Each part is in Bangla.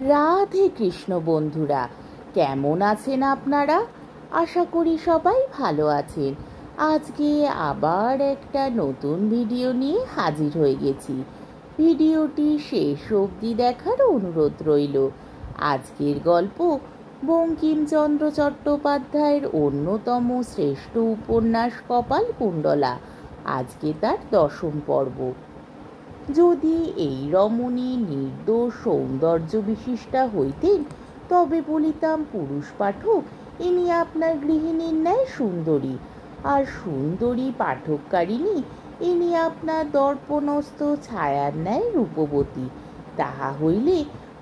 রাধে কৃষ্ণ বন্ধুরা, কেমন আছেন আপনারা? আশা করি সবাই ভালো আছেন। আজকে আবার একটা নতুন ভিডিও নিয়ে হাজির হয়ে গেছি। ভিডিওটি শেষ অবধি দেখার অনুরোধ রইল। আজকের গল্প বঙ্কিমচন্দ্র চট্টোপাধ্যায়ের অন্যতম শ্রেষ্ঠ উপন্যাস কপালকুণ্ডলা। আজকে তার 10ম পর্ব। যদি এই রমণী নির্দোষ সৌন্দর্য বিশিষ্টা হইতেন, তবে বলিতাম পুরুষ পাঠক, ইনি আপনার গৃহিণীর ন্যায় সুন্দরী, আর সুন্দরী পাঠককারিণী ইনি আপনার দর্পণস্থ ছায়ার ন্যায় রূপবতী। তাহা হইলে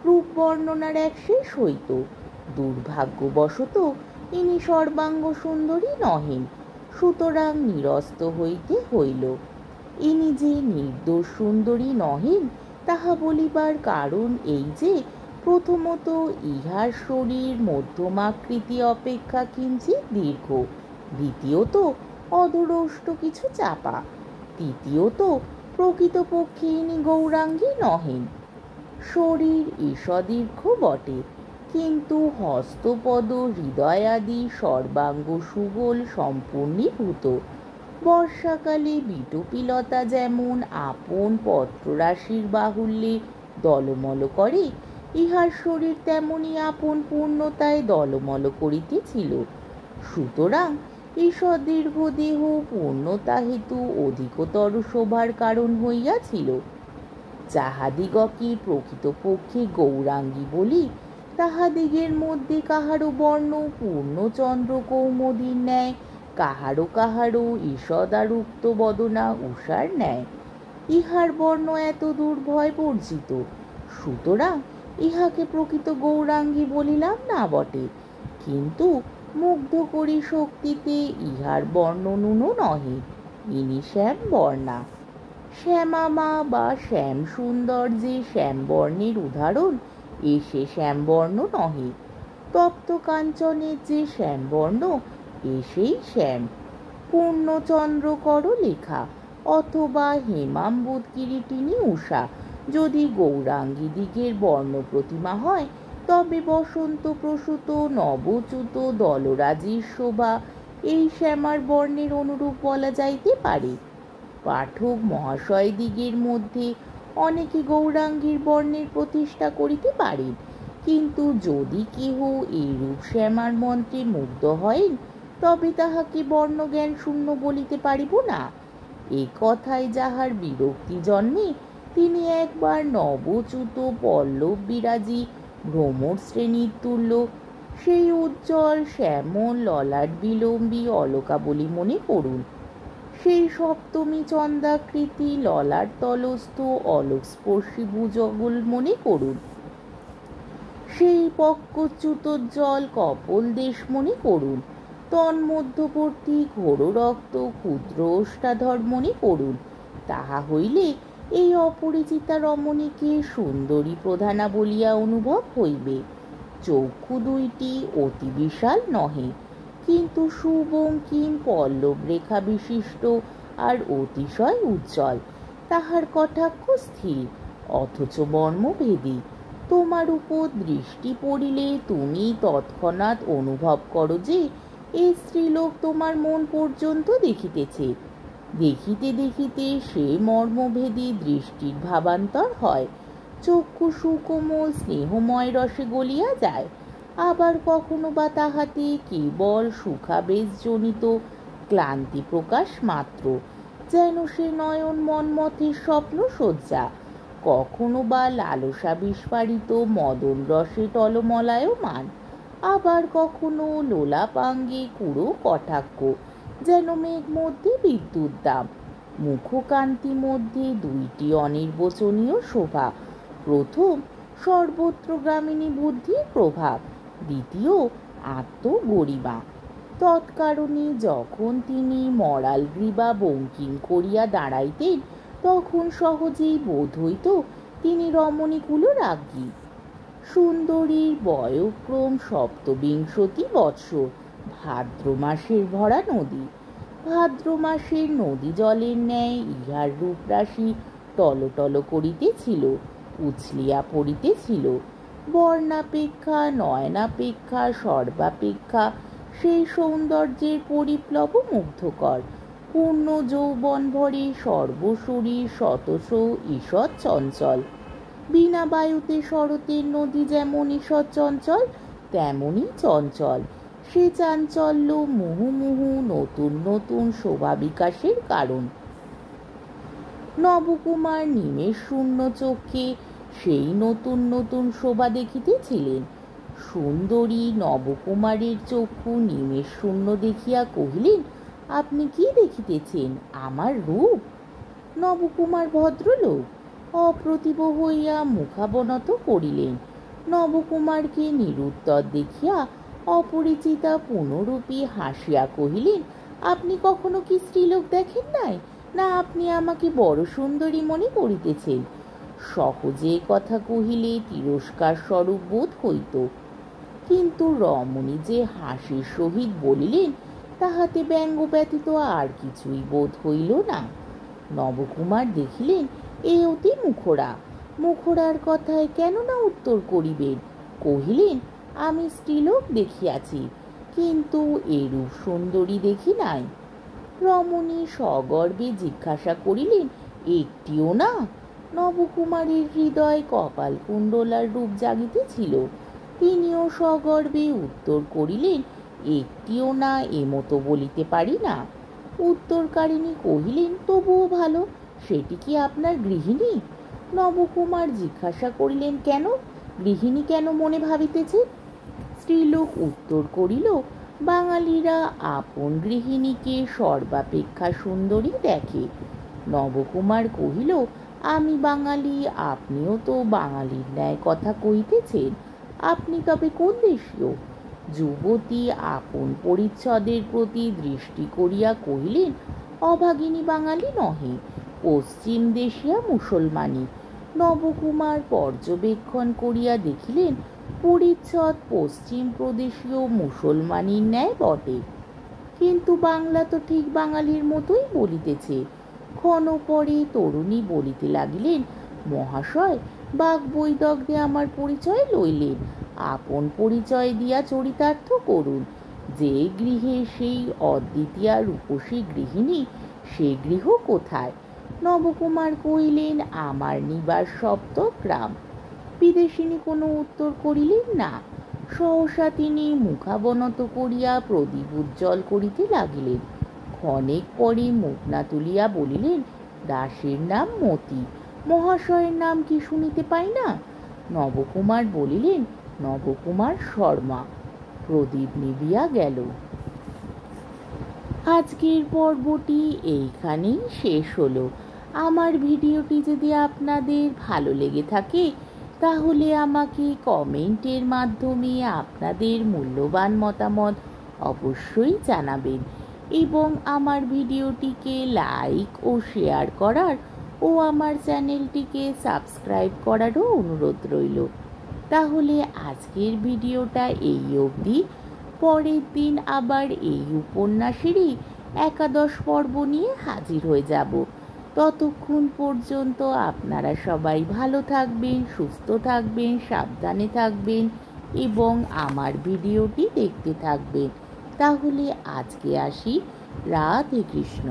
রূপ বর্ণনার এক শেষ হইত। দুর্ভাগ্যবশত ইনি সর্বাঙ্গ সুন্দরী নহেন, সুতরাং নিরস্ত হইতে হইল। ইনি যে নির্দোষ সুন্দরী নহেন, তাহা বলিবার কারণ এই যে, প্রথমত ইহার শরীর মধ্যমাকৃতি অপেক্ষা কিঞ্চিৎ দীর্ঘ, দ্বিতীয়ত অধরষ্ট কিছু চাপা, তৃতীয়ত প্রকৃতপক্ষে ইনি গৌরাঙ্গী নহেন। শরীর ঈষদীর্ঘ বটে, কিন্তু হস্তপদ হৃদয়াদি সর্বাঙ্গ সুগোল সম্পূর্ণীভূত। বর্ষাকালে বিটুপিলতা যেমন আপন পত্ররাশির বাহুল্যে দলমল করে, ইহার শরীর তেমনি আপন পূর্ণতায় দলমল করিতেছিল। সুতরাং ঈষদীর্ঘ দেহ পূর্ণতা হেতু অধিকতর শোভার কারণ হইয়াছিল। যাহাদিগকে প্রকৃতপক্ষে গৌরাঙ্গী বলি, তাহাদিগের মধ্যে কাহারও বর্ণ পূর্ণচন্দ্র কৌমুদীর ন্যায়, কাহারও কাহারও ঈষদারুক্ত বদনা উষার ন্যায়। ইহার বর্ণ এত দুর্ভয় বর্জিত, সুতরাং ইহাকে প্রকৃত গৌরাঙ্গী বলিলাম না বটে, কিন্তু মুগ্ধকরী শক্তিতে ইহার বর্ণ ন্যূন নহে। ইনি শ্যাম বর্ণা। শ্যামামা বা শ্যাম সুন্দর যে শ্যামবর্ণের উদাহরণ, এ সে শ্যামবর্ণ নহে। তপ্ত কাঞ্চনের যে শ্যামবর্ণ, এ সেই শ্যাম। পূর্ণচন্দ্র কর লেখা অথবা হেমাম্বুদ কিরীটিনী উষা যদি গৌরাঙ্গী দিগের বর্ণ প্রতিমা হয়, তবে বসন্ত প্রসূত নবচ্যুত দলরাজির শোভা এই শ্যামার বর্ণের অনুরূপ বলা যাইতে পারে। পাঠক মহাশয় দিগের মধ্যে অনেকে গৌরাঙ্গীর বর্ণের প্রতিষ্ঠা করিতে পারেন, কিন্তু যদি কেহ এইরূপ শ্যামার মন্ত্রে মুগ্ধ হয়েন, তবে তাহাকে বর্ণজ্ঞান শূন্য বলিতে পারিব না। এ কথায় যাহার বিরক্তি জন্মে, তিনি একবার নবচ্যুত পল্লব বিরাজী ভ্রমর শ্রেণীর তুল্য সেই উজ্জ্বল শ্যামল ললাট বিলম্বী অলকাবলী মনে করুন। সেই সপ্তমী চন্দ্রাকৃতি ললাট তলস্থ অলোকস্পর্শী ভুজগল মনে করুন। সেই পক্কচ্যুতোজ্জ্বল কপল দেশ মনে করুন। তন্মধ্যবর্তী ঘোর রক্ত ক্ষুদ্র ওষ্ঠাধর মনে করুন। তাহা হইলে এই অপরিচিতা রমণীকে সুন্দরী প্রধানা বলিয়া অনুভব হইবে। চক্ষু দুইটি অতি বিশাল নহে, কিন্তু সুবঙ্কিম পল্লব রেখা বিশিষ্ট আর অতিশয় উজ্জ্বল। তাহার কটাক্ষ স্থির, অথচ মর্মভেদী। তোমার উপর দৃষ্টি পড়িলে তুমি তৎক্ষণাৎ অনুভব করো যে এই স্ত্রীলোক তোমার মন পর্যন্ত দেখিতেছে। দেখিতে দেখিতে সে মর্মভেদী দৃষ্টির ভাবান্তর হয়। চক্ষু সুকোমল স্নেহময় রসে গলিয়া যায়, আবার কখনো বা তাহাতে কেবল সুখাবেশজনিত ক্লান্তি প্রকাশ মাত্র, যেন সে নয়ন মন্মথের স্বপ্ন সজ্জা। কখনো বা লালসা বিস্ফারিত মদন রসে টলমলায়মান, আবার কখনো লোলাপাঙ্গে কুড়ো কটাক্ষ, যেন মেঘ মধ্যে বিদ্যুৎ দাম। মুখকান্তি মধ্যে দুইটি অনির্বচনীয় শোভা। প্রথম সর্বত্রগামিনী বুদ্ধির প্রভাব, দ্বিতীয় আত্মগরিমা। তৎকারণে যখন তিনি মরাল গ্রীবা বঙ্কিম করিয়া দাঁড়াইতেন, তখন সহজেই বোধ হইত তিনি রমণীকুলরাজ্ঞী। সুন্দরীর বয়ঃক্রম ৭বিংশতি বৎসর। ভাদ্র মাসের ভরা নদী। ভাদ্র মাসের নদী জলের ন্যায় ইহার রূপরাশি টলটল করিতেছিল, উছলিয়া পড়িতেছিল। বর্ণাপেক্ষা নয়নাপেক্ষা সর্বাপেক্ষা সেই সৌন্দর্যের পরিপ্লব মুগ্ধকর। পূর্ণ যৌবন ভরে সর্বশরীর শতশ ঈষৎ চঞ্চল। বিনা বায়ুতে শরতের নদী যেমন ঈষৎ চঞ্চল, তেমনই চঞ্চল সে চাঞ্চল্য মুহুর্মুহু নতুন নতুন শোভা বিকাশের কারণ। নবকুমার নিমেষ শূন্য চক্ষে সেই নতুন নতুন শোভা দেখিতেছিলেন। সুন্দরী নবকুমারের চক্ষু নিমেষ শূন্য দেখিয়া কহিলেন, আপনি কি দেখিতেছেন? আমার রূপ? নবকুমার ভদ্রলোক অপ্রতিভ হইয়া মুখাবনত করিলেন। নবকুমারকে নিরুত্তর দেখিয়া অপরিচিতা পুনরূপী হাসিয়া কহিলেন, আপনি কখনো কি স্ত্রীলোক দেখেন নাই? না আপনি আমাকে বড় সুন্দরী মনে করিতেছেন? সহজে কথা কহিলে তিরস্কার স্বরূপ বোধ হইত, কিন্তু রমণী যে হাসির সহিত বলিলেন তাহাতে ব্যঙ্গ ব্যতীত আর কিছুই বোধ হইল না। নবকুমার দেখিলেন এ অতি মুখরা। মুখরার কথায় কেন না উত্তর করিবেন। কহিলেন, আমি স্ত্রীলোক দেখিয়াছি, কিন্তু এরূপ সুন্দরী দেখি নাই। রমণী সগর্বে জিজ্ঞাসা করিলেন, একটিও না? নবকুমারের হৃদয় কপালকুণ্ডলার রূপ জাগিতেছিল। তিনিও সগর্বে উত্তর করিলেন, একটিও না এমতো বলিতে পারি না। উত্তরকারিণী কহিলেন, তবুও ভালো। সেটি কি আপনার গৃহিণী? নবকুমার জিজ্ঞাসা করিলেন, কেন? গৃহিণী কেন মনে ভাবিতেছে? স্ত্রীলোক উত্তর করিল, বাঙালিরা আপন গৃহিণীকে সর্বাপেক্ষা সুন্দরী দেখে। নবকুমার কহিল, আমি বাঙালি, আপনিও তো বাঙালির ন্যায় কথা কহিতেছেন। আপনি তবে কোন দেশীয়? যুবতী আপন পরিচ্ছদের প্রতি দৃষ্টি করিয়া কহিলেন, অভাগিনী বাঙালি নহে, পশ্চিম দেশিয়া মুসলমানি। নবকুমার পর্যবেক্ষণ করিয়া দেখিলেন পরিচ্ছদ পশ্চিম প্রদেশীয় মুসলমানির ন্যায় বটে, কিন্তু বাংলা তো ঠিক বাঙালির মতোই বলিতেছে। ক্ষণ পরে তরুণী বলিতে লাগিলেন, মহাশয় বাগবৈদগ্ধে আমার পরিচয় লইলেন, আপন পরিচয় দিয়া চরিতার্থ করুন। যে গৃহে সেই অদ্বিতীয়া রূপসী গৃহিণী, সে গৃহ কোথায়? নবকুমার কহিলেন, আমার নিবাস সপ্তগ্রাম। বিদেশিনী কোনো উত্তর করিলেন না। সহসা তিনি মুখাবনত করিয়া প্রদীপ উজ্জ্বল করিতে লাগিলেন। ক্ষণেক পরে মুখ না তুলিয়া বলিলেন, দাসের নাম মতি, মহাশয়ের নাম কি শুনিতে পাই না? নবকুমার বলিলেন, নবকুমার শর্মা। প্রদীপ নিভিয়া গেল। আজকের পর্বটি এইখানেই শেষ হলো। আমার ভিডিওটি যদি আপনাদের ভালো লেগে থাকে তাহলে আমাকে কমেন্টের মাধ্যমে আপনাদের মূল্যবান মতামত অবশ্যই জানাবেন এবং আমার ভিডিওটিকে লাইক ও শেয়ার করার ও আমার চ্যানেলটিকে সাবস্ক্রাইব করারও অনুরোধ রইল। তাহলে আজকের ভিডিওটা এই অবধি। পরের দিন আবার এই উপন্যাসেরই একাদশ পর্ব নিয়ে হাজির হয়ে যাব। ততক্ষণ পর্যন্ত আপনারা সবাই ভালো থাকবেন, সুস্থ থাকবেন, সাবধানে থাকবেন এবং আমার ভিডিওটি দেখতে থাকবেন। তাহলে আজকে আসি। রাধে কৃষ্ণ।